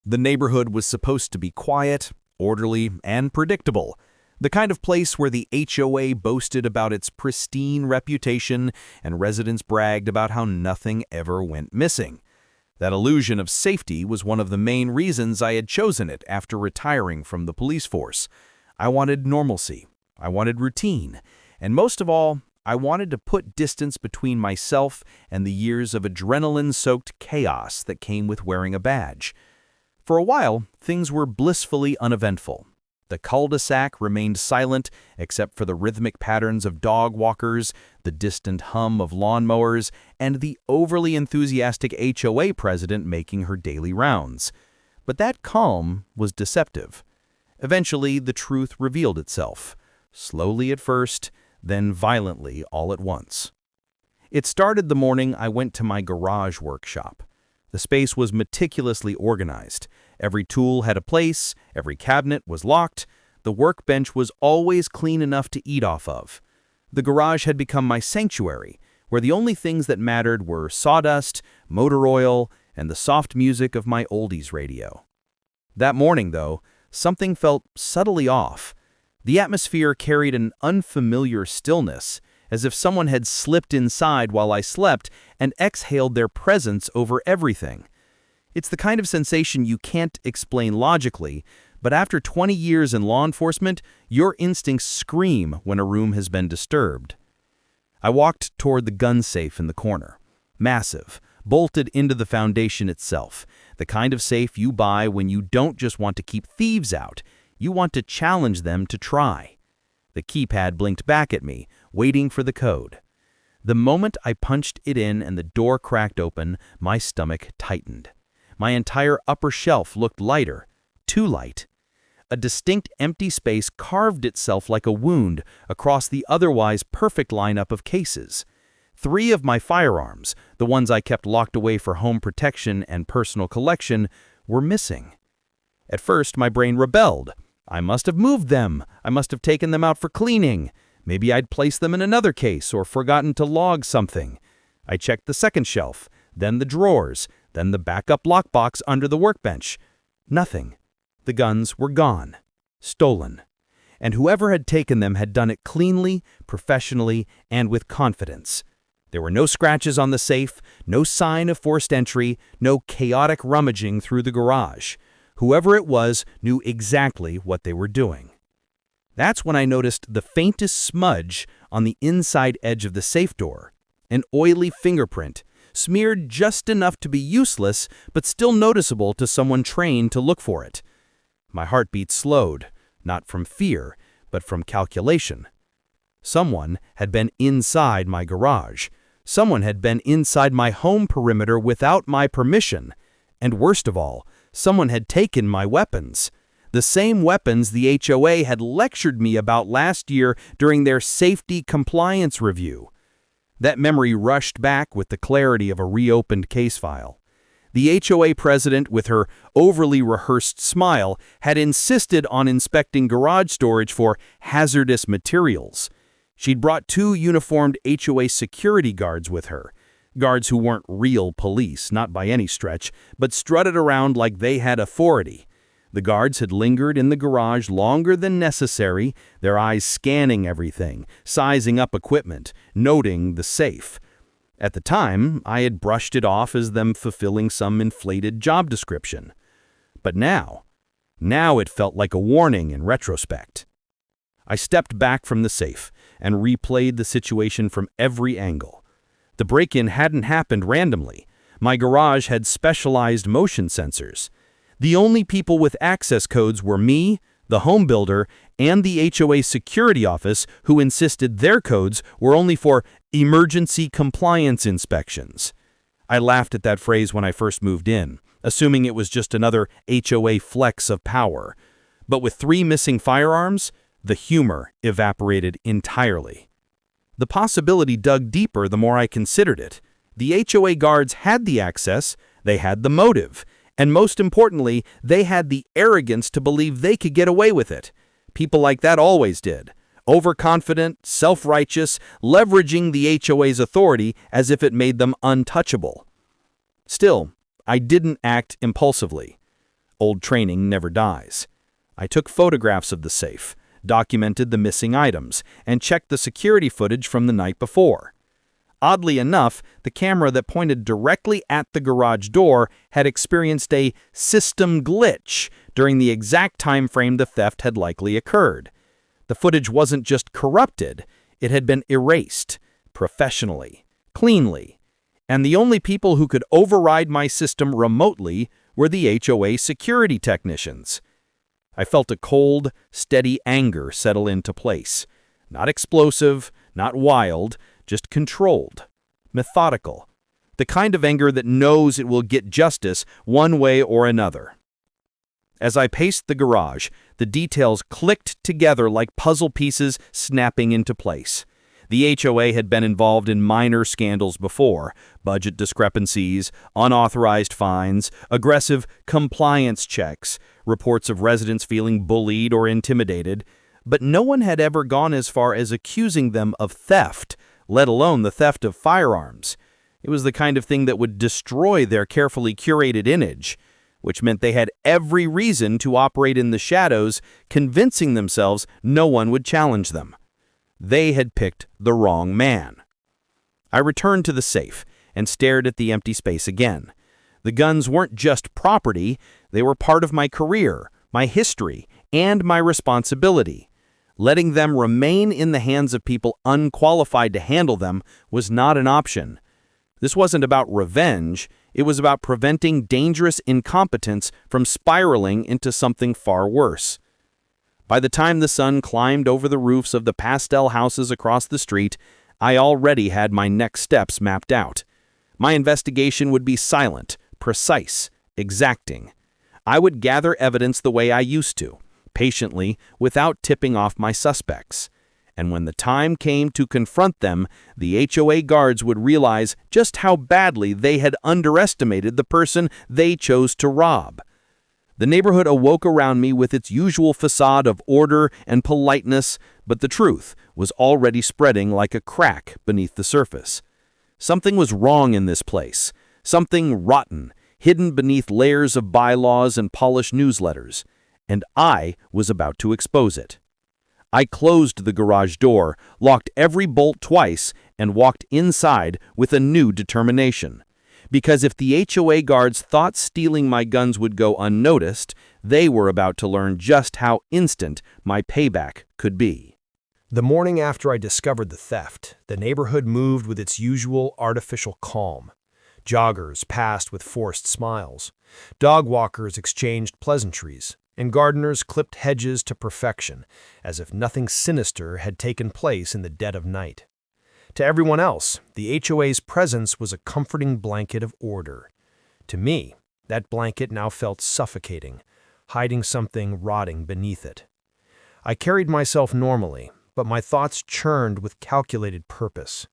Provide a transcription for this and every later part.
The neighborhood was supposed to be quiet, orderly, and predictable, the kind of place where the HOA boasted about its pristine reputation and residents bragged about how nothing ever went missing. That illusion of safety was one of the main reasons I had chosen it after retiring from the police force. I wanted normalcy, I wanted routine, and most of all, I wanted to put distance between myself and the years of adrenaline-soaked chaos that came with wearing a badge. For a while, things were blissfully uneventful. The cul-de-sac remained silent except for the rhythmic patterns of dog walkers, the distant hum of lawnmowers, and the overly enthusiastic HOA president making her daily rounds. But that calm was deceptive. Eventually, the truth revealed itself, slowly at first, then violently all at once. It started the morning I went to my garage workshop. The space was meticulously organized. Every tool had a place, every cabinet was locked, the workbench was always clean enough to eat off of. The garage had become my sanctuary, where the only things that mattered were sawdust, motor oil, and the soft music of my oldies radio. That morning, though, something felt subtly off. The atmosphere carried an unfamiliar stillness, as if someone had slipped inside while I slept and exhaled their presence over everything. It's the kind of sensation you can't explain logically, but after 20 years in law enforcement, your instincts scream when a room has been disturbed. I walked toward the gun safe in the corner. Massive, bolted into the foundation itself, the kind of safe you buy when you don't just want to keep thieves out, you want to challenge them to try. The keypad blinked back at me, waiting for the code. The moment I punched it in and the door cracked open, my stomach tightened. My entire upper shelf looked lighter, too light. A distinct empty space carved itself like a wound across the otherwise perfect lineup of cases. 3 of my firearms, the ones I kept locked away for home protection and personal collection, were missing. At first, my brain rebelled. I must have moved them. I must have taken them out for cleaning. Maybe I'd placed them in another case or forgotten to log something. I checked the second shelf, then the drawers, then the backup lockbox under the workbench. Nothing. The guns were gone. Stolen. And whoever had taken them had done it cleanly, professionally, and with confidence. There were no scratches on the safe, no sign of forced entry, no chaotic rummaging through the garage. Whoever it was knew exactly what they were doing. That's when I noticed the faintest smudge on the inside edge of the safe door, an oily fingerprint, smeared just enough to be useless but still noticeable to someone trained to look for it. My heartbeat slowed, not from fear, but from calculation. Someone had been inside my garage. Someone had been inside my home perimeter without my permission. And worst of all, someone had taken my weapons. The same weapons the HOA had lectured me about last year during their safety compliance review. That memory rushed back with the clarity of a reopened case file. The HOA president, with her overly rehearsed smile, had insisted on inspecting garage storage for hazardous materials. She'd brought 2 uniformed HOA security guards with her. Guards who weren't real police, not by any stretch, but strutted around like they had authority. The guards had lingered in the garage longer than necessary, their eyes scanning everything, sizing up equipment, noting the safe. At the time, I had brushed it off as them fulfilling some inflated job description. But now it felt like a warning in retrospect. I stepped back from the safe and replayed the situation from every angle. The break-in hadn't happened randomly. My garage had specialized motion sensors. The only people with access codes were me, the home builder, and the HOA security office, who insisted their codes were only for emergency compliance inspections. I laughed at that phrase when I first moved in, assuming it was just another HOA flex of power. But with 3 missing firearms, the humor evaporated entirely. The possibility dug deeper the more I considered it. The HOA guards had the access, they had the motive, and most importantly, they had the arrogance to believe they could get away with it. People like that always did. Overconfident, self-righteous, leveraging the HOA's authority as if it made them untouchable. Still, I didn't act impulsively. Old training never dies. I took photographs of the safe, documented the missing items, and checked the security footage from the night before. Oddly enough, the camera that pointed directly at the garage door had experienced a system glitch during the exact time frame the theft had likely occurred. The footage wasn't just corrupted, it had been erased, professionally, cleanly, and the only people who could override my system remotely were the HOA security technicians. I felt a cold, steady anger settle into place. Not explosive, not wild, just controlled, methodical. The kind of anger that knows it will get justice one way or another. As I paced the garage, the details clicked together like puzzle pieces snapping into place. The HOA had been involved in minor scandals before: budget discrepancies, unauthorized fines, aggressive compliance checks, reports of residents feeling bullied or intimidated, but no one had ever gone as far as accusing them of theft, let alone the theft of firearms. It was the kind of thing that would destroy their carefully curated image, which meant they had every reason to operate in the shadows, convincing themselves no one would challenge them. They had picked the wrong man. I returned to the safe and stared at the empty space again. The guns weren't just property, they were part of my career, my history, and my responsibility. Letting them remain in the hands of people unqualified to handle them was not an option. This wasn't about revenge, it was about preventing dangerous incompetence from spiraling into something far worse. By the time the sun climbed over the roofs of the pastel houses across the street, I already had my next steps mapped out. My investigation would be silent, precise, exacting. I would gather evidence the way I used to, patiently, without tipping off my suspects. And when the time came to confront them, the HOA guards would realize just how badly they had underestimated the person they chose to rob. The neighborhood awoke around me with its usual facade of order and politeness, but the truth was already spreading like a crack beneath the surface. Something was wrong in this place, something rotten, hidden beneath layers of bylaws and polished newsletters, and I was about to expose it. I closed the garage door, locked every bolt twice, and walked inside with a new determination. Because if the HOA guards thought stealing my guns would go unnoticed, they were about to learn just how instant my payback could be. The morning after I discovered the theft, the neighborhood moved with its usual artificial calm. Joggers passed with forced smiles. Dog walkers exchanged pleasantries, and gardeners clipped hedges to perfection, as if nothing sinister had taken place in the dead of night. To everyone else, the HOA's presence was a comforting blanket of order. To me, that blanket now felt suffocating, hiding something rotting beneath it. I carried myself normally, but my thoughts churned with calculated purpose.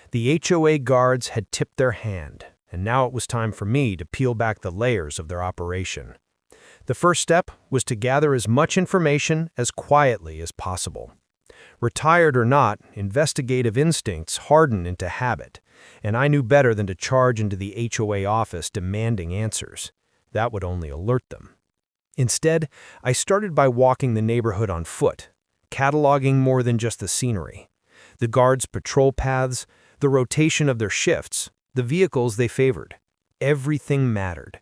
The HOA guards had tipped their hand, and now it was time for me to peel back the layers of their operation. The first step was to gather as much information as quietly as possible. Retired or not, investigative instincts harden into habit, and I knew better than to charge into the HOA office demanding answers. That would only alert them. Instead, I started by walking the neighborhood on foot, cataloging more than just the scenery. The guards' patrol paths, the rotation of their shifts, the vehicles they favored. Everything mattered.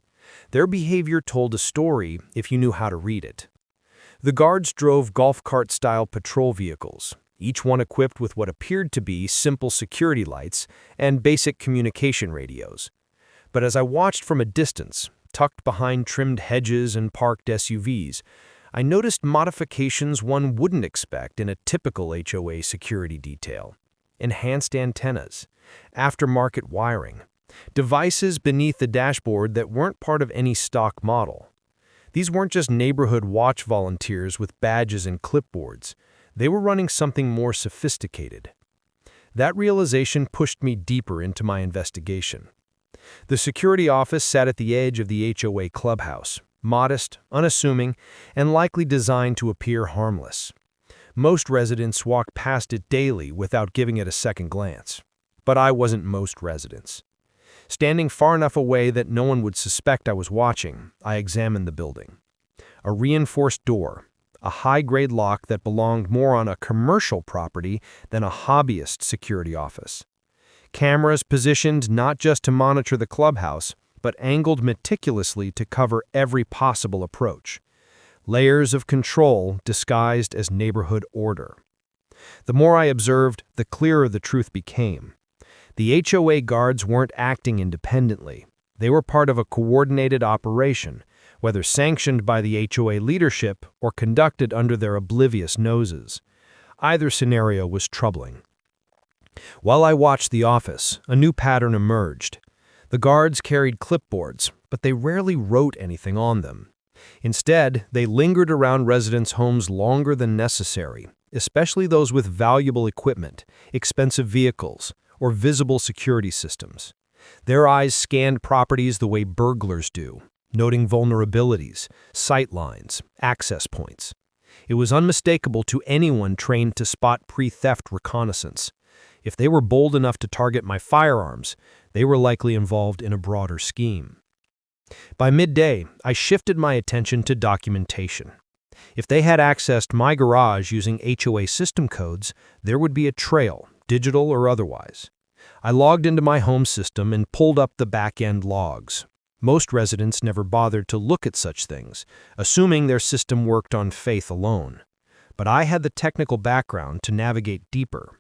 Their behavior told a story if you knew how to read it. The guards drove golf cart-style patrol vehicles, each one equipped with what appeared to be simple security lights and basic communication radios. But as I watched from a distance, tucked behind trimmed hedges and parked SUVs, I noticed modifications one wouldn't expect in a typical HOA security detail. Enhanced antennas, aftermarket wiring, devices beneath the dashboard that weren't part of any stock model. These weren't just neighborhood watch volunteers with badges and clipboards. They were running something more sophisticated. That realization pushed me deeper into my investigation. The security office sat at the edge of the HOA clubhouse, modest, unassuming, and likely designed to appear harmless. Most residents walked past it daily without giving it a second glance. But I wasn't most residents. Standing far enough away that no one would suspect I was watching, I examined the building. A reinforced door, a high-grade lock that belonged more on a commercial property than a hobbyist security office. Cameras positioned not just to monitor the clubhouse, but angled meticulously to cover every possible approach. Layers of control disguised as neighborhood order. The more I observed, the clearer the truth became. The HOA guards weren't acting independently. They were part of a coordinated operation, whether sanctioned by the HOA leadership or conducted under their oblivious noses. Either scenario was troubling. While I watched the office, a new pattern emerged. The guards carried clipboards, but they rarely wrote anything on them. Instead, they lingered around residents' homes longer than necessary, especially those with valuable equipment, expensive vehicles, or visible security systems. Their eyes scanned properties the way burglars do, noting vulnerabilities, sight lines, access points. It was unmistakable to anyone trained to spot pre-theft reconnaissance. If they were bold enough to target my firearms, they were likely involved in a broader scheme. By midday, I shifted my attention to documentation. If they had accessed my garage using HOA system codes, there would be a trail, digital or otherwise. I logged into my home system and pulled up the back-end logs. Most residents never bothered to look at such things, assuming their system worked on faith alone. But I had the technical background to navigate deeper.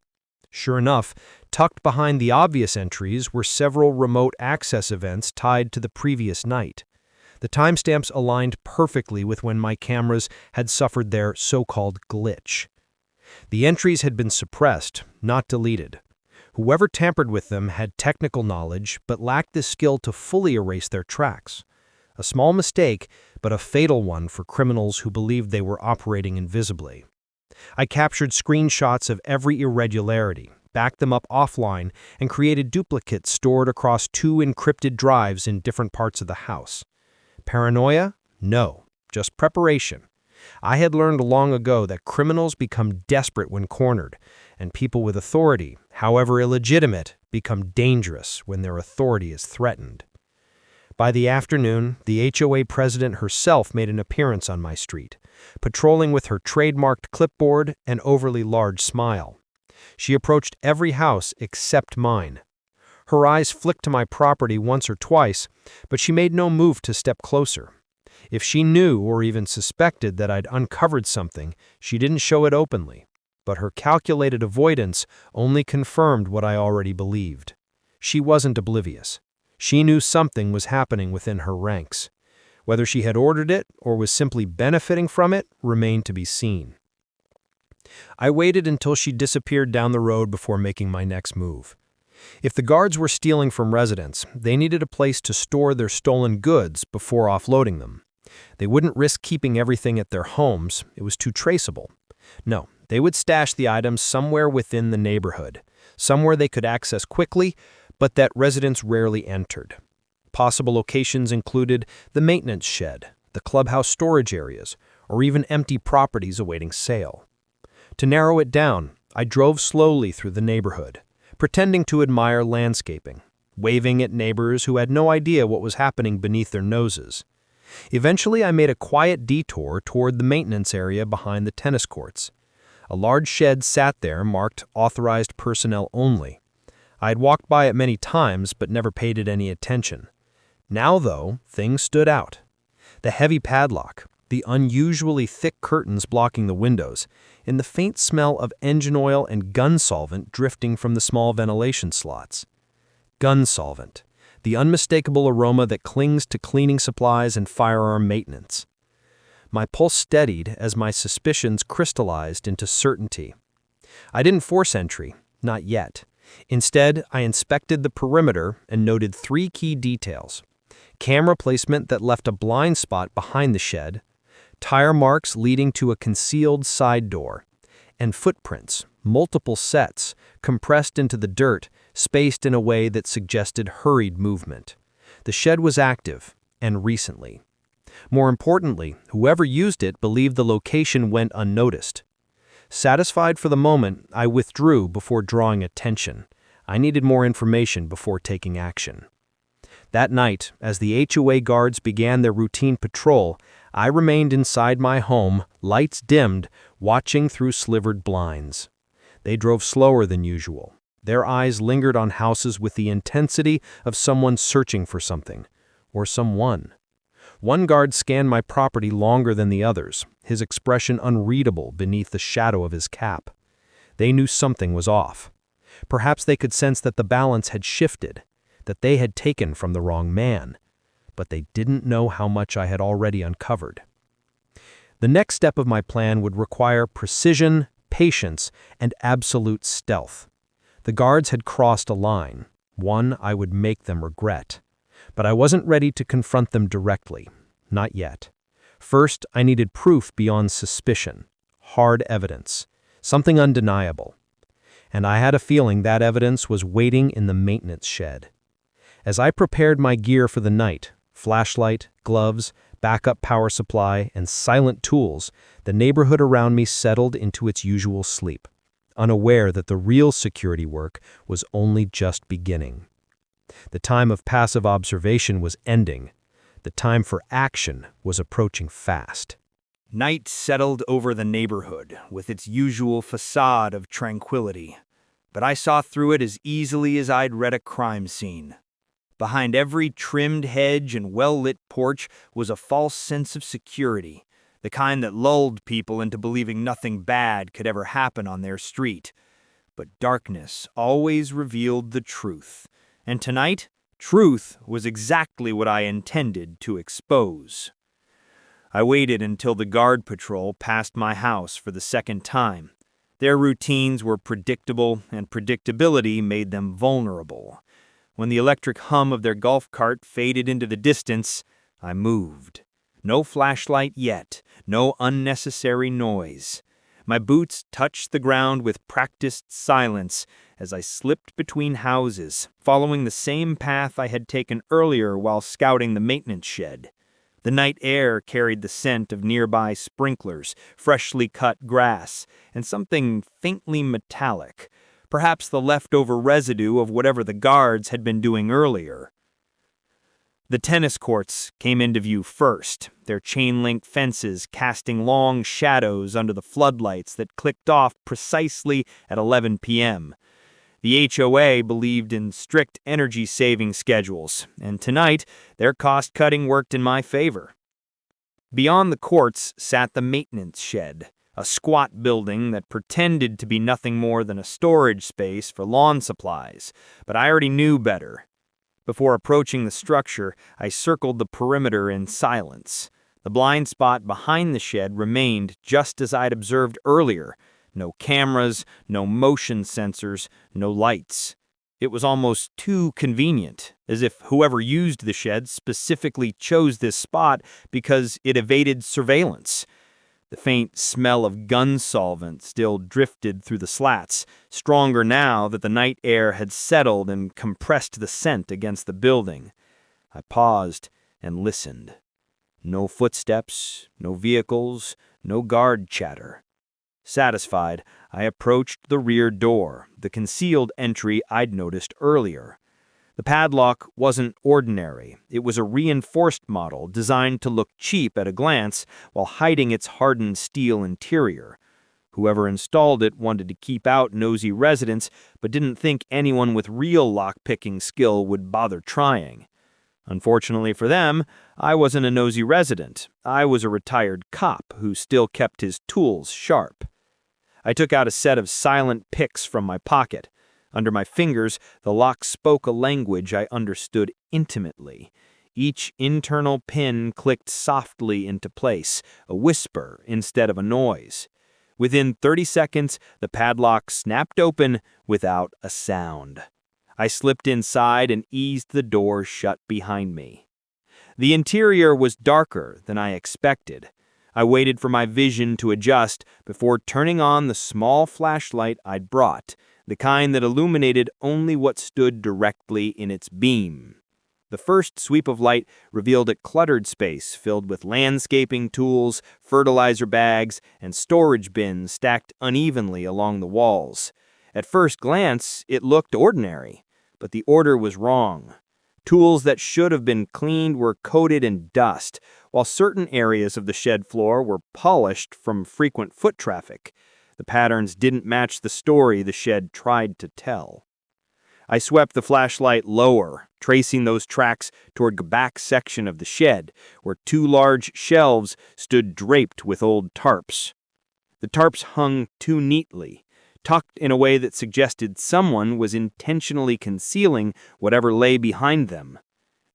Sure enough, tucked behind the obvious entries were several remote access events tied to the previous night. The timestamps aligned perfectly with when my cameras had suffered their so-called glitch. The entries had been suppressed, not deleted. Whoever tampered with them had technical knowledge but lacked the skill to fully erase their tracks. A small mistake, but a fatal one for criminals who believed they were operating invisibly. I captured screenshots of every irregularity, backed them up offline, and created duplicates stored across 2 encrypted drives in different parts of the house. Paranoia? No, just preparation. I had learned long ago that criminals become desperate when cornered, and people with authority, however illegitimate, become dangerous when their authority is threatened. By the afternoon, the HOA president herself made an appearance on my street, patrolling with her trademarked clipboard and overly large smile. She approached every house except mine. Her eyes flicked to my property once or twice, but she made no move to step closer. If she knew or even suspected that I'd uncovered something, she didn't show it openly. But her calculated avoidance only confirmed what I already believed. She wasn't oblivious. She knew something was happening within her ranks. Whether she had ordered it or was simply benefiting from it remained to be seen. I waited until she disappeared down the road before making my next move. If the guards were stealing from residents, they needed a place to store their stolen goods before offloading them. They wouldn't risk keeping everything at their homes. It was too traceable. No, they would stash the items somewhere within the neighborhood, somewhere they could access quickly, but that residents rarely entered. Possible locations included the maintenance shed, the clubhouse storage areas, or even empty properties awaiting sale. To narrow it down, I drove slowly through the neighborhood, pretending to admire landscaping, waving at neighbors who had no idea what was happening beneath their noses. Eventually, I made a quiet detour toward the maintenance area behind the tennis courts. A large shed sat there marked authorized personnel only. I had walked by it many times but never paid it any attention. Now, though, things stood out. The heavy padlock, the unusually thick curtains blocking the windows, and the faint smell of engine oil and gun solvent drifting from the small ventilation slots. Gun solvent, the unmistakable aroma that clings to cleaning supplies and firearm maintenance. My pulse steadied as my suspicions crystallized into certainty. I didn't force entry, not yet. Instead, I inspected the perimeter and noted 3 key details. Camera placement that left a blind spot behind the shed, tire marks leading to a concealed side door, and footprints, multiple sets, compressed into the dirt, spaced in a way that suggested hurried movement. The shed was active, and recently. More importantly, whoever used it believed the location went unnoticed. Satisfied for the moment, I withdrew before drawing attention. I needed more information before taking action. That night, as the HOA guards began their routine patrol, I remained inside my home, lights dimmed, watching through slivered blinds. They drove slower than usual. Their eyes lingered on houses with the intensity of someone searching for something, or someone. One guard scanned my property longer than the others, his expression unreadable beneath the shadow of his cap. They knew something was off. Perhaps they could sense that the balance had shifted, that they had taken from the wrong man, but they didn't know how much I had already uncovered. The next step of my plan would require precision, patience, and absolute stealth. The guards had crossed a line, one I would make them regret. But I wasn't ready to confront them directly, not yet. First, I needed proof beyond suspicion, hard evidence, something undeniable. And I had a feeling that evidence was waiting in the maintenance shed. As I prepared my gear for the night, flashlight, gloves, backup power supply, and silent tools, the neighborhood around me settled into its usual sleep, unaware that the real security work was only just beginning. The time of passive observation was ending. The time for action was approaching fast. Night settled over the neighborhood with its usual facade of tranquility, but I saw through it as easily as I'd read a crime scene. Behind every trimmed hedge and well-lit porch was a false sense of security, the kind that lulled people into believing nothing bad could ever happen on their street. But darkness always revealed the truth, and tonight, truth was exactly what I intended to expose. I waited until the guard patrol passed my house for the second time. Their routines were predictable, and predictability made them vulnerable. When the electric hum of their golf cart faded into the distance, I moved. No flashlight yet, no unnecessary noise. My boots touched the ground with practiced silence as I slipped between houses, following the same path I had taken earlier while scouting the maintenance shed. The night air carried the scent of nearby sprinklers, freshly cut grass, and something faintly metallic, perhaps the leftover residue of whatever the guards had been doing earlier. The tennis courts came into view first, their chain-link fences casting long shadows under the floodlights that clicked off precisely at 11 p.m. The HOA believed in strict energy-saving schedules, and tonight their cost-cutting worked in my favor. Beyond the courts sat the maintenance shed, a squat building that pretended to be nothing more than a storage space for lawn supplies, but I already knew better. Before approaching the structure, I circled the perimeter in silence. The blind spot behind the shed remained just as I'd observed earlier. No cameras, no motion sensors, no lights. It was almost too convenient, as if whoever used the shed specifically chose this spot because it evaded surveillance. The faint smell of gun solvent still drifted through the slats, stronger now that the night air had settled and compressed the scent against the building. I paused and listened. No footsteps, no vehicles, no guard chatter. Satisfied, I approached the rear door, the concealed entry I'd noticed earlier. The padlock wasn't ordinary. It was a reinforced model designed to look cheap at a glance while hiding its hardened steel interior. Whoever installed it wanted to keep out nosy residents, but didn't think anyone with real lock-picking skill would bother trying. Unfortunately for them, I wasn't a nosy resident. I was a retired cop who still kept his tools sharp. I took out a set of silent picks from my pocket. Under my fingers, the lock spoke a language I understood intimately. Each internal pin clicked softly into place, a whisper instead of a noise. Within 30 seconds, the padlock snapped open without a sound. I slipped inside and eased the door shut behind me. The interior was darker than I expected. I waited for my vision to adjust before turning on the small flashlight I'd brought, the kind that illuminated only what stood directly in its beam. The first sweep of light revealed a cluttered space filled with landscaping tools, fertilizer bags, and storage bins stacked unevenly along the walls. At first glance, it looked ordinary, but the order was wrong. Tools that should have been cleaned were coated in dust, while certain areas of the shed floor were polished from frequent foot traffic. The patterns didn't match the story the shed tried to tell. I swept the flashlight lower, tracing those tracks toward the back section of the shed, where two large shelves stood draped with old tarps. The tarps hung too neatly, tucked in a way that suggested someone was intentionally concealing whatever lay behind them.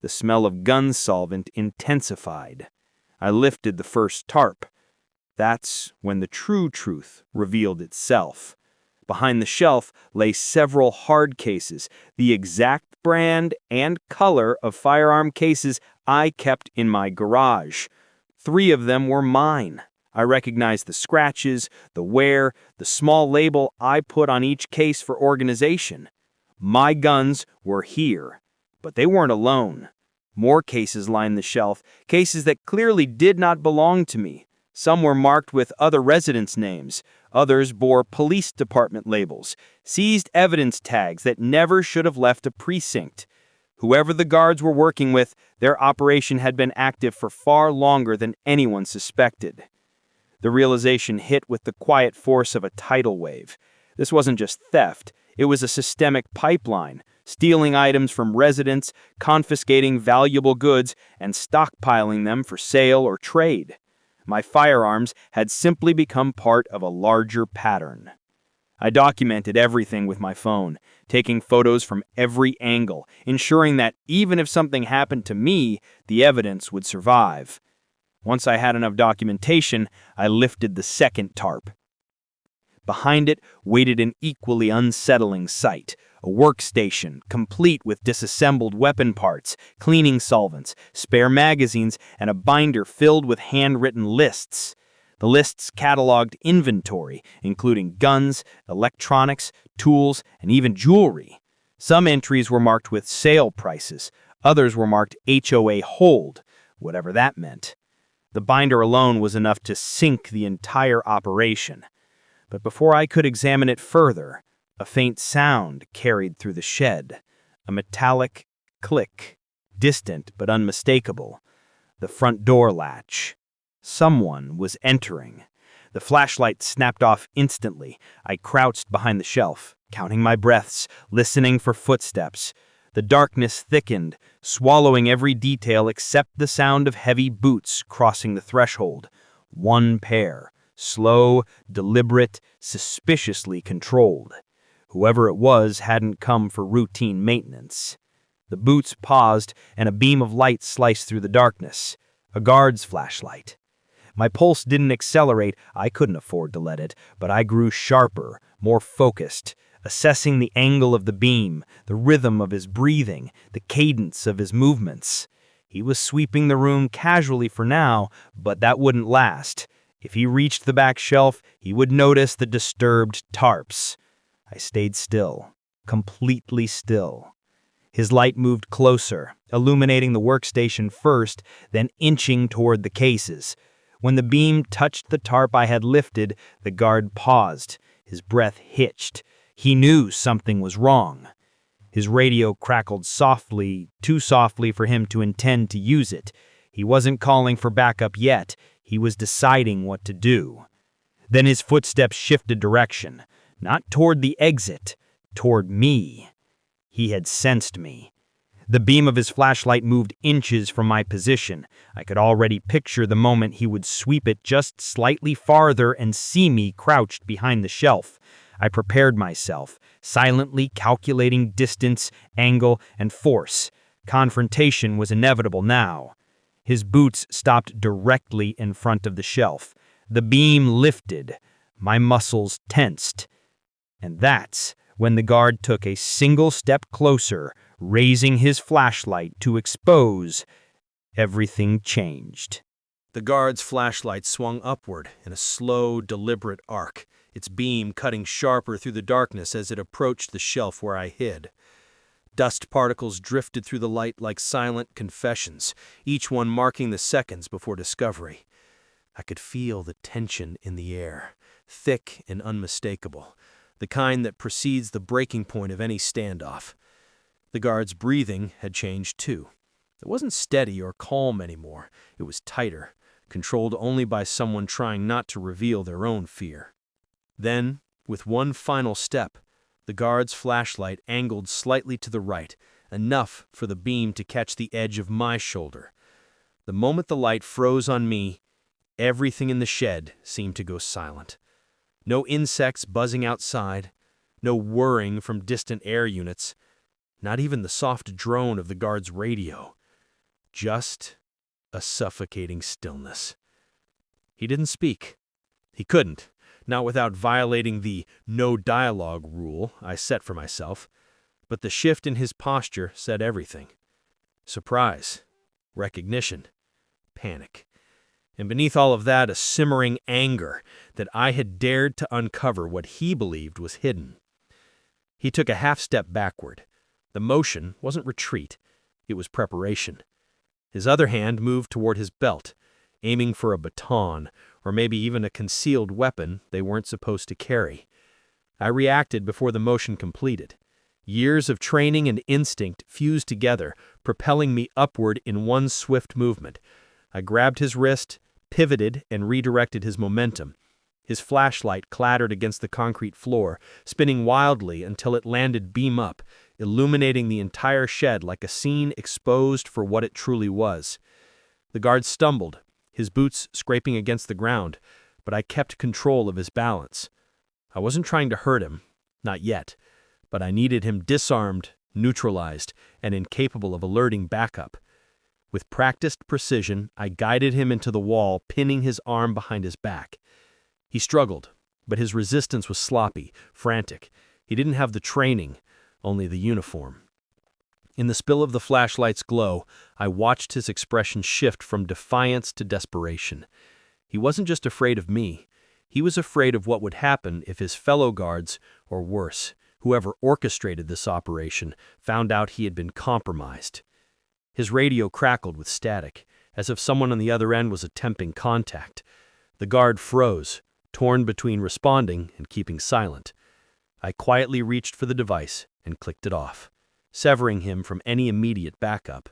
The smell of gun solvent intensified. I lifted the first tarp. That's when the true truth revealed itself. Behind the shelf lay several hard cases, the exact brand and color of firearm cases I kept in my garage. 3 of them were mine. I recognized the scratches, the wear, the small label I put on each case for organization. My guns were here, but they weren't alone. More cases lined the shelf, cases that clearly did not belong to me. Some were marked with other residents' names. Others bore police department labels, seized evidence tags that never should have left a precinct. Whoever the guards were working with, their operation had been active for far longer than anyone suspected. The realization hit with the quiet force of a tidal wave. This wasn't just theft, it was a systemic pipeline, stealing items from residents, confiscating valuable goods, and stockpiling them for sale or trade. My firearms had simply become part of a larger pattern. I documented everything with my phone, taking photos from every angle, ensuring that even if something happened to me, the evidence would survive. Once I had enough documentation, I lifted the second tarp. Behind it waited an equally unsettling sight, a workstation complete with disassembled weapon parts, cleaning solvents, spare magazines, and a binder filled with handwritten lists. The lists cataloged inventory, including guns, electronics, tools, and even jewelry. Some entries were marked with sale prices, others were marked HOA hold, whatever that meant. The binder alone was enough to sink the entire operation. But before I could examine it further, a faint sound carried through the shed, a metallic click, distant but unmistakable. The front door latch. Someone was entering. The flashlight snapped off instantly. I crouched behind the shelf, counting my breaths, listening for footsteps. The darkness thickened, swallowing every detail except the sound of heavy boots crossing the threshold. One pair. Slow, deliberate, suspiciously controlled. Whoever it was hadn't come for routine maintenance. The boots paused, and a beam of light sliced through the darkness. A guard's flashlight. My pulse didn't accelerate, I couldn't afford to let it, but I grew sharper, more focused, assessing the angle of the beam, the rhythm of his breathing, the cadence of his movements. He was sweeping the room casually for now, but that wouldn't last. If he reached the back shelf, he would notice the disturbed tarps. I stayed still, completely still. His light moved closer, illuminating the workstation first, then inching toward the cases. When the beam touched the tarp I had lifted, the guard paused. His breath hitched. He knew something was wrong. His radio crackled softly, too softly for him to intend to use it. He wasn't calling for backup yet. He was deciding what to do. Then his footsteps shifted direction, not toward the exit, toward me. He had sensed me. The beam of his flashlight moved inches from my position. I could already picture the moment he would sweep it just slightly farther and see me crouched behind the shelf. I prepared myself, silently calculating distance, angle, and force. Confrontation was inevitable now. His boots stopped directly in front of the shelf. The beam lifted. My muscles tensed. And that's when the guard took a single step closer, raising his flashlight to expose. Everything changed. The guard's flashlight swung upward in a slow, deliberate arc, its beam cutting sharper through the darkness as it approached the shelf where I hid. Dust particles drifted through the light like silent confessions, each one marking the seconds before discovery. I could feel the tension in the air, thick and unmistakable, the kind that precedes the breaking point of any standoff. The guard's breathing had changed too. It wasn't steady or calm anymore. It was tighter, controlled only by someone trying not to reveal their own fear. Then, with one final step, the guard's flashlight angled slightly to the right, enough for the beam to catch the edge of my shoulder. The moment the light froze on me, everything in the shed seemed to go silent. No insects buzzing outside, no whirring from distant air units, not even the soft drone of the guard's radio. Just a suffocating stillness. He didn't speak. He couldn't, not without violating the no dialogue rule I set for myself, but the shift in his posture said everything. Surprise, recognition, panic, and beneath all of that, a simmering anger that I had dared to uncover what he believed was hidden. He took a half step backward. The motion wasn't retreat, it was preparation. His other hand moved toward his belt, aiming for a baton, or maybe even a concealed weapon they weren't supposed to carry. I reacted before the motion completed. Years of training and instinct fused together, propelling me upward in one swift movement. I grabbed his wrist, pivoted, and redirected his momentum. His flashlight clattered against the concrete floor, spinning wildly until it landed beam up, illuminating the entire shed like a scene exposed for what it truly was. The guard stumbled, his boots scraping against the ground, but I kept control of his balance. I wasn't trying to hurt him, not yet, but I needed him disarmed, neutralized, and incapable of alerting backup. With practiced precision, I guided him into the wall, pinning his arm behind his back. He struggled, but his resistance was sloppy, frantic. He didn't have the training, only the uniform. In the spill of the flashlight's glow, I watched his expression shift from defiance to desperation. He wasn't just afraid of me. He was afraid of what would happen if his fellow guards, or worse, whoever orchestrated this operation, found out he had been compromised. His radio crackled with static, as if someone on the other end was attempting contact. The guard froze, torn between responding and keeping silent. I quietly reached for the device and clicked it off, severing him from any immediate backup.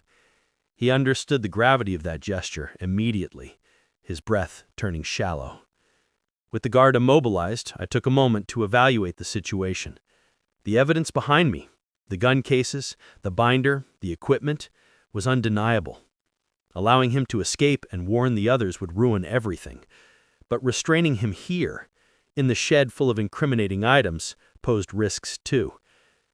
He understood the gravity of that gesture immediately, his breath turning shallow. With the guard immobilized, I took a moment to evaluate the situation. The evidence behind me, the gun cases, the binder, the equipment, was undeniable. Allowing him to escape and warn the others would ruin everything. But restraining him here, in the shed full of incriminating items, posed risks too.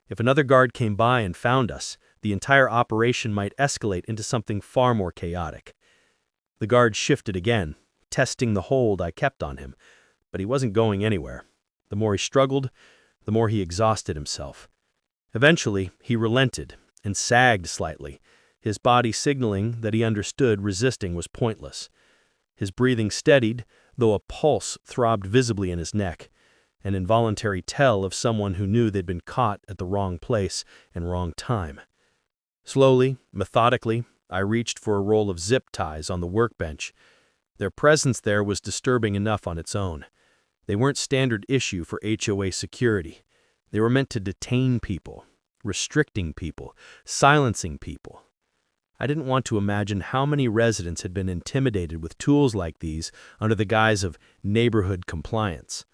If another guard came by and found us, the entire operation might escalate into something far more chaotic. The guard shifted again, testing the hold I kept on him, but he wasn't going anywhere. The more he struggled, the more he exhausted himself. Eventually, he relented and sagged slightly, his body signaling that he understood resisting was pointless. His breathing steadied, though a pulse throbbed visibly in his neck, an involuntary tell of someone who knew they'd been caught at the wrong place and wrong time. Slowly, methodically, I reached for a roll of zip ties on the workbench. Their presence there was disturbing enough on its own. They weren't standard issue for HOA security. They were meant to detain people, restricting people, silencing people. I didn't want to imagine how many residents had been intimidated with tools like these under the guise of neighborhood compliance.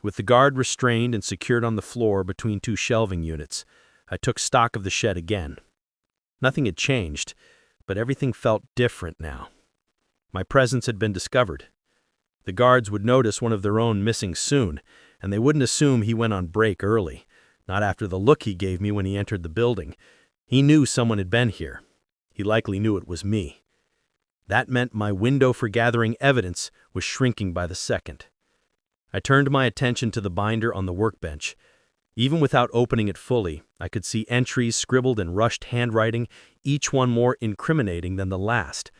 With the guard restrained and secured on the floor between two shelving units, I took stock of the shed again. Nothing had changed, but everything felt different now. My presence had been discovered. The guards would notice one of their own missing soon, and they wouldn't assume he went on break early, not after the look he gave me when he entered the building. He knew someone had been here. He likely knew it was me. That meant my window for gathering evidence was shrinking by the second. I turned my attention to the binder on the workbench. Even without opening it fully, I could see entries scribbled in rushed handwriting, each one more incriminating than the last.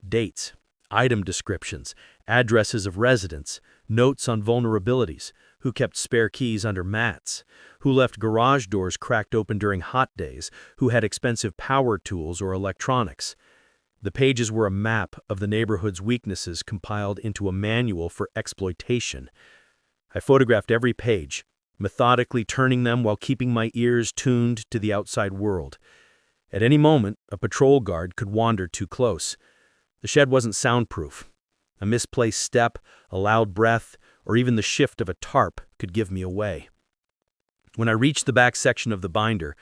Dates, item descriptions, addresses of residents, notes on vulnerabilities, who kept spare keys under mats, who left garage doors cracked open during hot days, who had expensive power tools or electronics. The pages were a map of the neighborhood's weaknesses compiled into a manual for exploitation. I photographed every page, methodically turning them while keeping my ears tuned to the outside world. At any moment, a patrol guard could wander too close. The shed wasn't soundproof. A misplaced step, a loud breath, or even the shift of a tarp could give me away. When I reached the back section of the binder,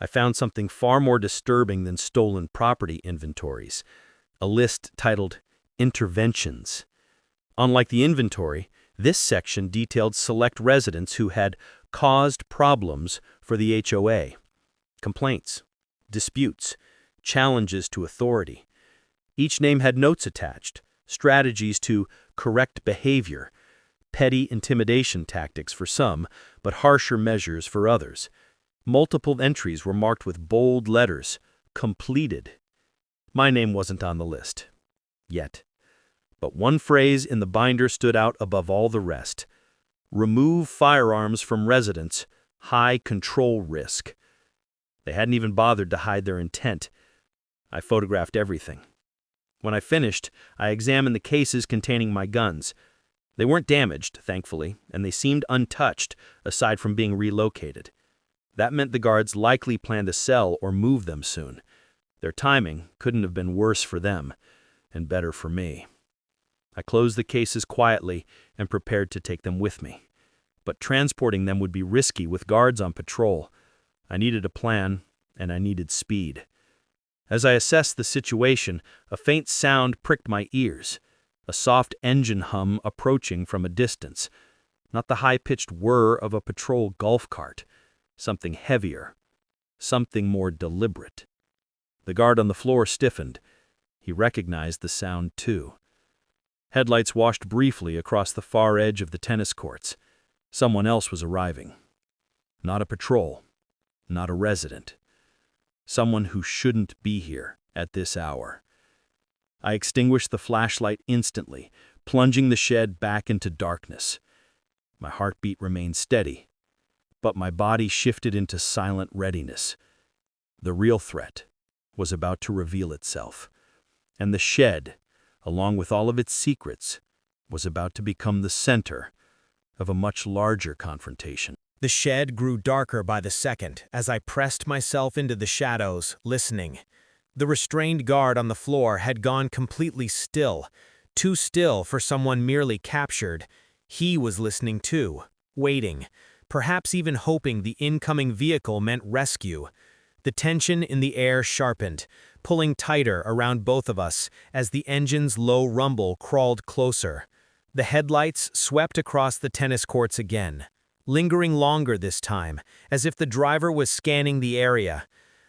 I found something far more disturbing than stolen property inventories. A list titled Interventions. Unlike the inventory, this section detailed select residents who had caused problems for the HOA. Complaints, disputes, challenges to authority. Each name had notes attached, strategies to correct behavior, petty intimidation tactics for some, but harsher measures for others. Multiple entries were marked with bold letters, completed. My name wasn't on the list. Yet. But one phrase in the binder stood out above all the rest. Remove firearms from residents, high control risk. They hadn't even bothered to hide their intent. I photographed everything. When I finished, I examined the cases containing my guns. They weren't damaged, thankfully, and they seemed untouched, aside from being relocated. That meant the guards likely planned to sell or move them soon. Their timing couldn't have been worse for them, and better for me. I closed the cases quietly and prepared to take them with me. But transporting them would be risky with guards on patrol. I needed a plan, and I needed speed. As I assessed the situation, a faint sound pricked my ears. A soft engine hum approaching from a distance. Not the high-pitched whir of a patrol golf cart. Something heavier. Something more deliberate. The guard on the floor stiffened. He recognized the sound, too. Headlights washed briefly across the far edge of the tennis courts. Someone else was arriving. Not a patrol. Not a resident. Someone who shouldn't be here at this hour. I extinguished the flashlight instantly, plunging the shed back into darkness. My heartbeat remained steady, but my body shifted into silent readiness. The real threat was about to reveal itself, and the shed, along with all of its secrets, was about to become the center of a much larger confrontation. The shed grew darker by the second as I pressed myself into the shadows, listening. The restrained guard on the floor had gone completely still, too still for someone merely captured. He was listening too, waiting, perhaps even hoping the incoming vehicle meant rescue. The tension in the air sharpened, pulling tighter around both of us as the engine's low rumble crawled closer. The headlights swept across the tennis courts again, lingering longer this time, as if the driver was scanning the area.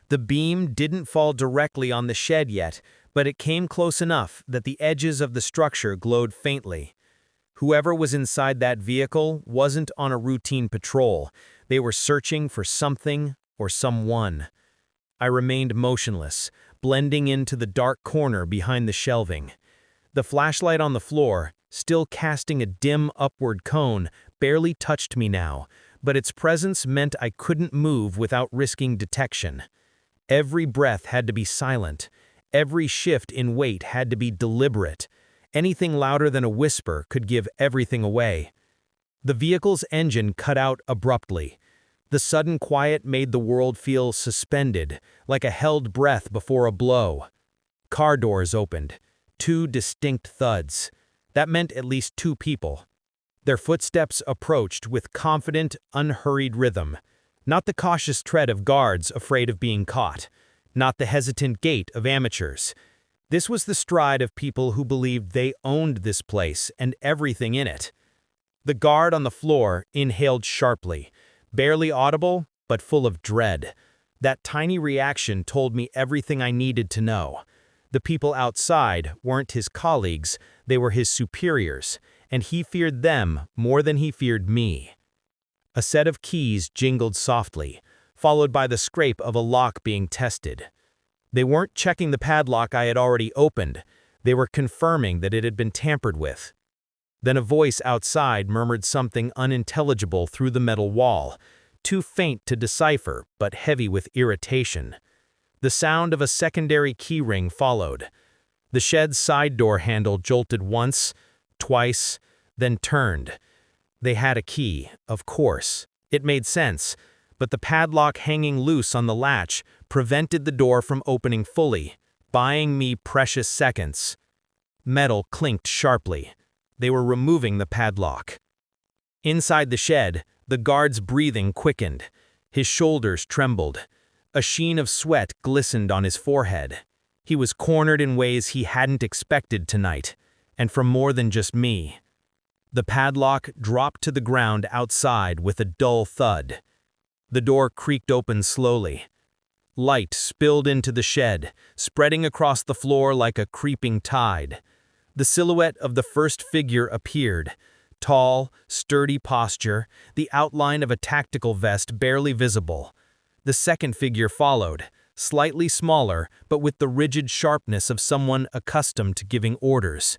The beam didn't fall directly on the shed yet, but it came close enough that the edges of the structure glowed faintly. Whoever was inside that vehicle wasn't on a routine patrol. They were searching for something or someone. I remained motionless, blending into the dark corner behind the shelving. The flashlight on the floor, still casting a dim upward cone, barely touched me now, but its presence meant I couldn't move without risking detection. Every breath had to be silent. Every shift in weight had to be deliberate. Anything louder than a whisper could give everything away. The vehicle's engine cut out abruptly. The sudden quiet made the world feel suspended, like a held breath before a blow. Car doors opened. 2 distinct thuds. That meant at least 2 people. Their footsteps approached with confident, unhurried rhythm. Not the cautious tread of guards afraid of being caught. Not the hesitant gait of amateurs. This was the stride of people who believed they owned this place and everything in it. The guard on the floor inhaled sharply, barely audible, but full of dread. That tiny reaction told me everything I needed to know. The people outside weren't his colleagues, they were his superiors, and he feared them more than he feared me. A set of keys jingled softly, followed by the scrape of a lock being tested. They weren't checking the padlock I had already opened, they were confirming that it had been tampered with. Then a voice outside murmured something unintelligible through the metal wall, too faint to decipher but heavy with irritation. The sound of a secondary keyring followed. The shed's side door handle jolted once, twice, then turned. They had a key, of course, It made sense, but the padlock hanging loose on the latch prevented the door from opening fully, buying me precious seconds. Metal clinked sharply. They were removing the padlock. Inside the shed, the guard's breathing quickened. His shoulders trembled. A sheen of sweat glistened on his forehead. He was cornered in ways he hadn't expected tonight, and from more than just me. The padlock dropped to the ground outside with a dull thud. The door creaked open slowly. Light spilled into the shed, spreading across the floor like a creeping tide. The silhouette of the first figure appeared. Tall, sturdy posture, the outline of a tactical vest barely visible. The second figure followed, slightly smaller, but with the rigid sharpness of someone accustomed to giving orders.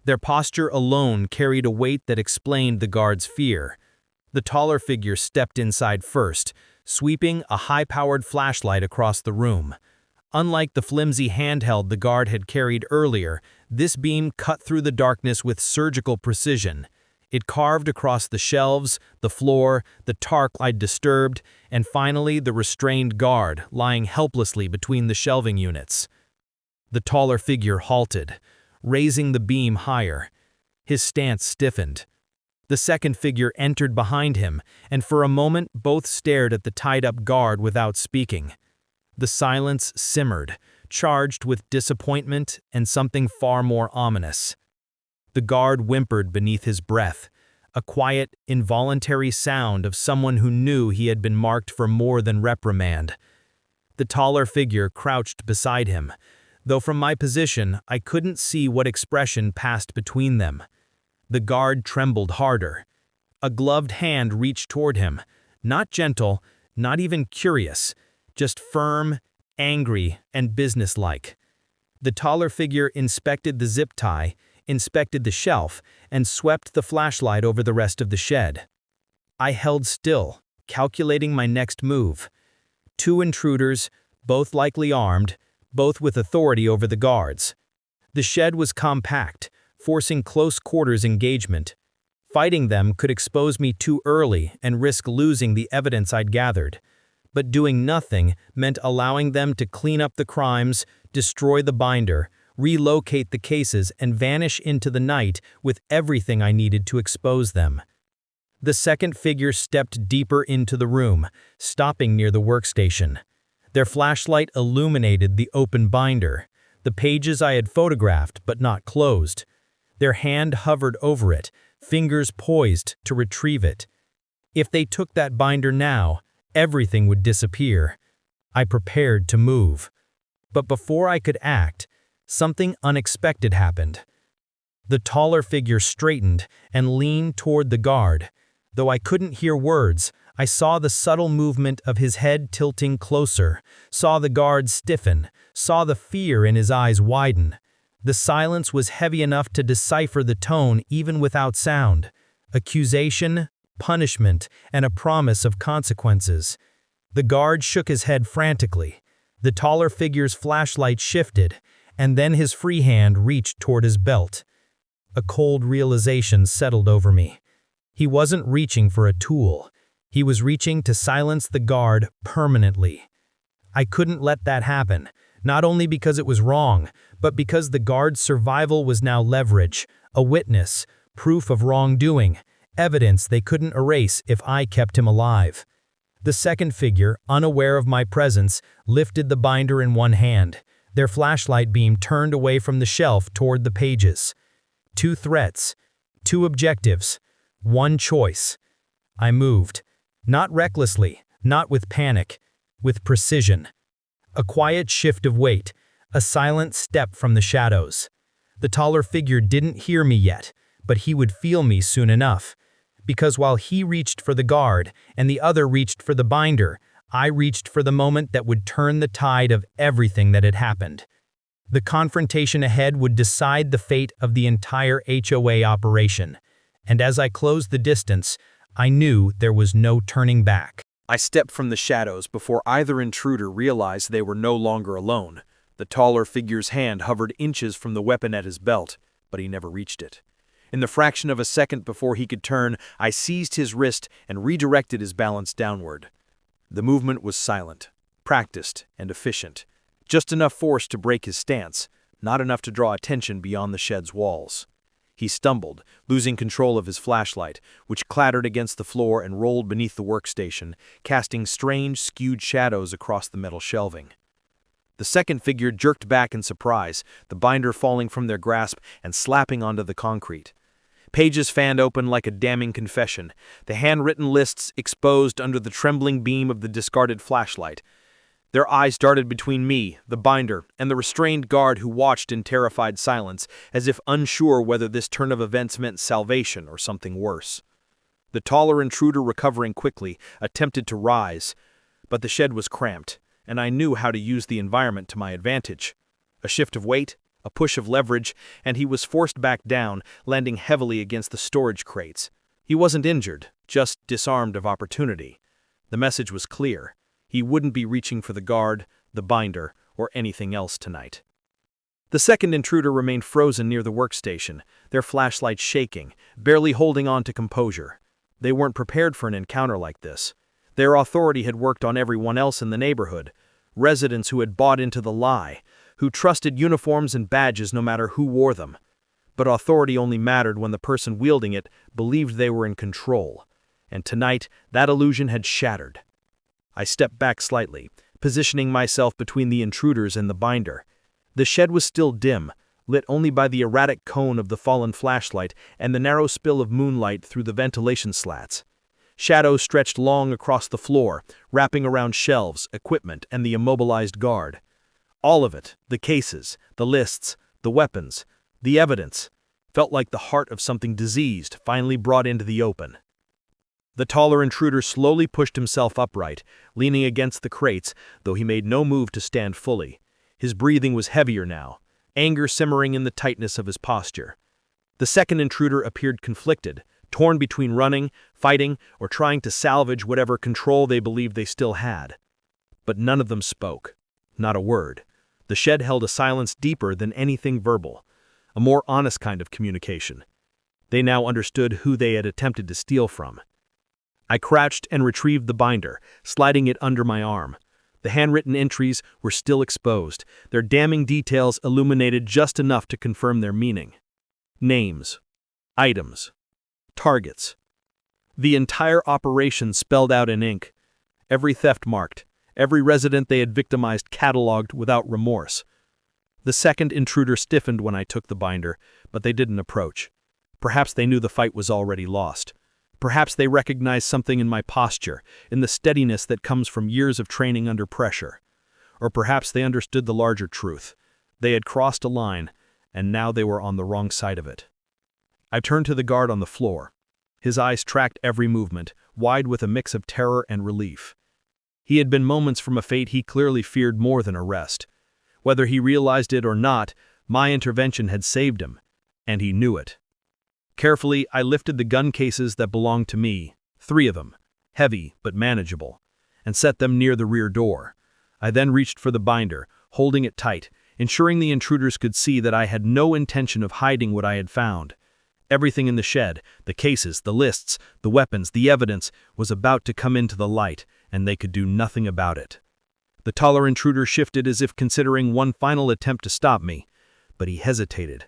Their posture alone carried a weight that explained the guard's fear. The taller figure stepped inside first, sweeping a high-powered flashlight across the room. Unlike the flimsy handheld the guard had carried earlier, this beam cut through the darkness with surgical precision. It carved across the shelves, the floor, the tarp I'd disturbed, and finally the restrained guard lying helplessly between the shelving units. The taller figure halted, raising the beam higher. His stance stiffened. The second figure entered behind him, and for a moment both stared at the tied-up guard without speaking. The silence simmered, charged with disappointment and something far more ominous. The guard whimpered beneath his breath, a quiet, involuntary sound of someone who knew he had been marked for more than reprimand. The taller figure crouched beside him, though from my position I couldn't see what expression passed between them. The guard trembled harder. A gloved hand reached toward him, not gentle, not even curious, just firm, angry, and businesslike. The taller figure inspected the zip tie, inspected the shelf, and swept the flashlight over the rest of the shed. I held still, calculating my next move. 2 intruders, both likely armed, both with authority over the guards. The shed was compact, forcing close quarters engagement. Fighting them could expose me too early and risk losing the evidence I'd gathered. But doing nothing meant allowing them to clean up the crimes, destroy the binder, relocate the cases, and vanish into the night with everything I needed to expose them. The second figure stepped deeper into the room, stopping near the workstation. Their flashlight illuminated the open binder, the pages I had photographed but not closed. Their hand hovered over it, fingers poised to retrieve it. If they took that binder now, everything would disappear. I prepared to move. But before I could act, something unexpected happened. The taller figure straightened and leaned toward the guard. Though I couldn't hear words, I saw the subtle movement of his head tilting closer, saw the guard stiffen, saw the fear in his eyes widen. The silence was heavy enough to decipher the tone even without sound. Accusation, punishment, and a promise of consequences. The guard shook his head frantically. The taller figure's flashlight shifted, and then his free hand reached toward his belt. A cold realization settled over me. He wasn't reaching for a tool. He was reaching to silence the guard permanently. I couldn't let that happen, not only because it was wrong, but because the guard's survival was now leverage, a witness, proof of wrongdoing, evidence they couldn't erase if I kept him alive. The second figure, unaware of my presence, lifted the binder in one hand. Their flashlight beam turned away from the shelf toward the pages. 2 threats, 2 objectives, 1 choice. I moved. Not recklessly, not with panic, with precision. A quiet shift of weight, a silent step from the shadows. The taller figure didn't hear me yet, but he would feel me soon enough. Because while he reached for the guard and the other reached for the binder, I reached for the moment that would turn the tide of everything that had happened. The confrontation ahead would decide the fate of the entire HOA operation, and as I closed the distance, I knew there was no turning back. I stepped from the shadows before either intruder realized they were no longer alone. The taller figure's hand hovered inches from the weapon at his belt, but he never reached it. In the fraction of a second before he could turn, I seized his wrist and redirected his balance downward. The movement was silent, practiced, and efficient. Just enough force to break his stance, not enough to draw attention beyond the shed's walls. He stumbled, losing control of his flashlight, which clattered against the floor and rolled beneath the workstation, casting strange, skewed shadows across the metal shelving. The second figure jerked back in surprise, the binder falling from their grasp and slapping onto the concrete. Pages fanned open like a damning confession, the handwritten lists exposed under the trembling beam of the discarded flashlight. Their eyes darted between me, the binder, and the restrained guard who watched in terrified silence, as if unsure whether this turn of events meant salvation or something worse. The taller intruder, recovering quickly, attempted to rise, but the shed was cramped, and I knew how to use the environment to my advantage. A shift of weight, a push of leverage, and he was forced back down, landing heavily against the storage crates. He wasn't injured, just disarmed of opportunity. The message was clear. He wouldn't be reaching for the guard, the binder, or anything else tonight. The second intruder remained frozen near the workstation, their flashlights shaking, barely holding on to composure. They weren't prepared for an encounter like this. Their authority had worked on everyone else in the neighborhood, residents who had bought into the lie, who trusted uniforms and badges no matter who wore them. But authority only mattered when the person wielding it believed they were in control. And tonight, that illusion had shattered. I stepped back slightly, positioning myself between the intruders and the binder. The shed was still dim, lit only by the erratic cone of the fallen flashlight and the narrow spill of moonlight through the ventilation slats. Shadows stretched long across the floor, wrapping around shelves, equipment, and the immobilized guard. All of it, the cases, the lists, the weapons, the evidence, felt like the heart of something diseased finally brought into the open. The taller intruder slowly pushed himself upright, leaning against the crates, though he made no move to stand fully. His breathing was heavier now, anger simmering in the tightness of his posture. The second intruder appeared conflicted, torn between running, fighting, or trying to salvage whatever control they believed they still had. But none of them spoke. Not a word. The shed held a silence deeper than anything verbal, a more honest kind of communication. They now understood who they had attempted to steal from. I crouched and retrieved the binder, sliding it under my arm. The handwritten entries were still exposed, their damning details illuminated just enough to confirm their meaning. Names, items, targets. The entire operation spelled out in ink. Every theft marked, every resident they had victimized cataloged without remorse. The second intruder stiffened when I took the binder, but they didn't approach. Perhaps they knew the fight was already lost. Perhaps they recognized something in my posture, in the steadiness that comes from years of training under pressure. Or perhaps they understood the larger truth. They had crossed a line, and now they were on the wrong side of it. I turned to the guard on the floor. His eyes tracked every movement, wide with a mix of terror and relief. He had been moments from a fate he clearly feared more than arrest. Whether he realized it or not, my intervention had saved him, and he knew it. Carefully, I lifted the gun cases that belonged to me, 3 of them, heavy but manageable, and set them near the rear door. I then reached for the binder, holding it tight, ensuring the intruders could see that I had no intention of hiding what I had found. Everything in the shed, the cases, the lists, the weapons, the evidence, was about to come into the light, and they could do nothing about it. The taller intruder shifted as if considering one final attempt to stop me, but he hesitated.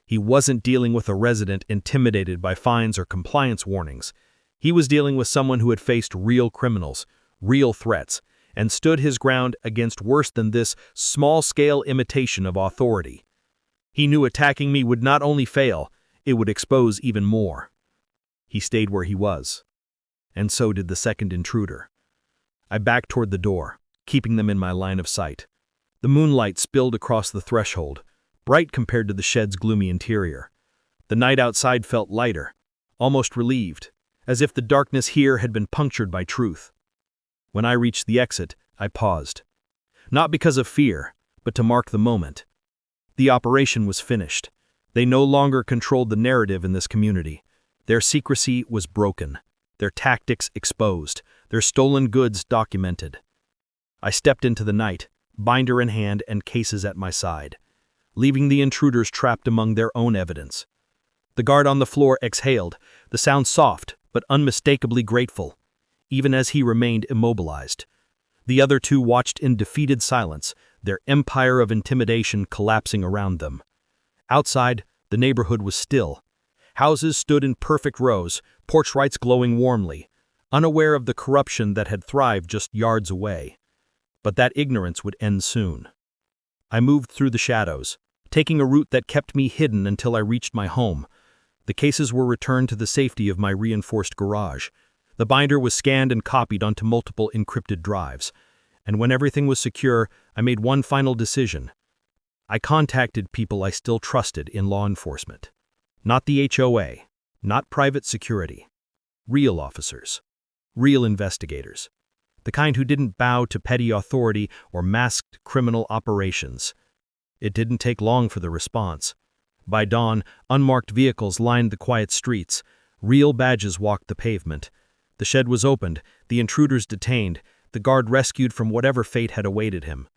He wasn't dealing with a resident intimidated by fines or compliance warnings. He was dealing with someone who had faced real criminals, real threats, and stood his ground against worse than this small-scale imitation of authority. He knew attacking me would not only fail, it would expose even more. He stayed where he was. And so did the second intruder. I backed toward the door, keeping them in my line of sight. The moonlight spilled across the threshold, bright compared to the shed's gloomy interior. The night outside felt lighter, almost relieved, as if the darkness here had been punctured by truth. When I reached the exit, I paused. Not because of fear, but to mark the moment. The operation was finished. They no longer controlled the narrative in this community. Their secrecy was broken, their tactics exposed, their stolen goods documented. I stepped into the night, binder in hand and cases at my side, leaving the intruders trapped among their own evidence. The guard on the floor exhaled, the sound soft but unmistakably grateful, even as he remained immobilized. The other two watched in defeated silence, their empire of intimidation collapsing around them. Outside, the neighborhood was still. Houses stood in perfect rows, porch lights glowing warmly, unaware of the corruption that had thrived just yards away. But that ignorance would end soon. I moved through the shadows, taking a route that kept me hidden until I reached my home. The cases were returned to the safety of my reinforced garage. The binder was scanned and copied onto multiple encrypted drives. And when everything was secure, I made one final decision. I contacted people I still trusted in law enforcement. Not the HOA, not private security. Real officers. Real investigators. The kind who didn't bow to petty authority or masked criminal operations. It didn't take long for the response. By dawn, unmarked vehicles lined the quiet streets. Real badges walked the pavement. The shed was opened, the intruders detained, the guard rescued from whatever fate had awaited him.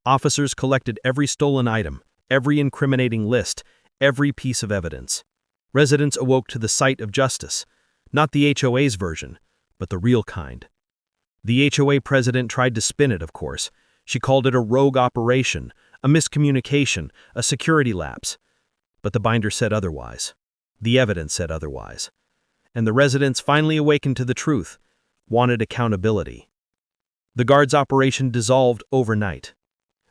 Officers collected every stolen item, every incriminating list, every piece of evidence. Residents awoke to the sight of justice, not the HOA's version, but the real kind. The HOA president tried to spin it, of course. She called it a rogue operation, a miscommunication, a security lapse. But the binder said otherwise. The evidence said otherwise. And the residents finally awakened to the truth, wanted accountability. The guard's operation dissolved overnight.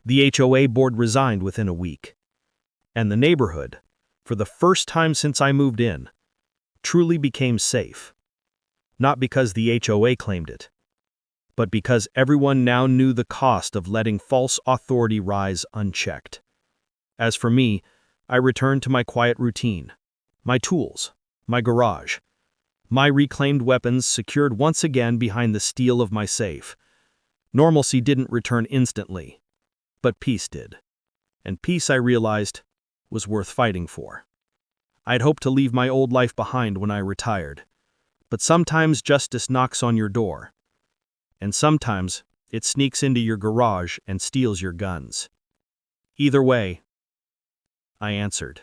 The HOA board resigned within a week. And the neighborhood, for the first time since I moved in, truly became safe. Not because the HOA claimed it, but because everyone now knew the cost of letting false authority rise unchecked. As for me, I returned to my quiet routine, my tools, my garage, my reclaimed weapons secured once again behind the steel of my safe. Normalcy didn't return instantly, but peace did. And peace, I realized, was worth fighting for. I'd hoped to leave my old life behind when I retired, but sometimes justice knocks on your door. And sometimes it sneaks into your garage and steals your guns. Either way, I answered.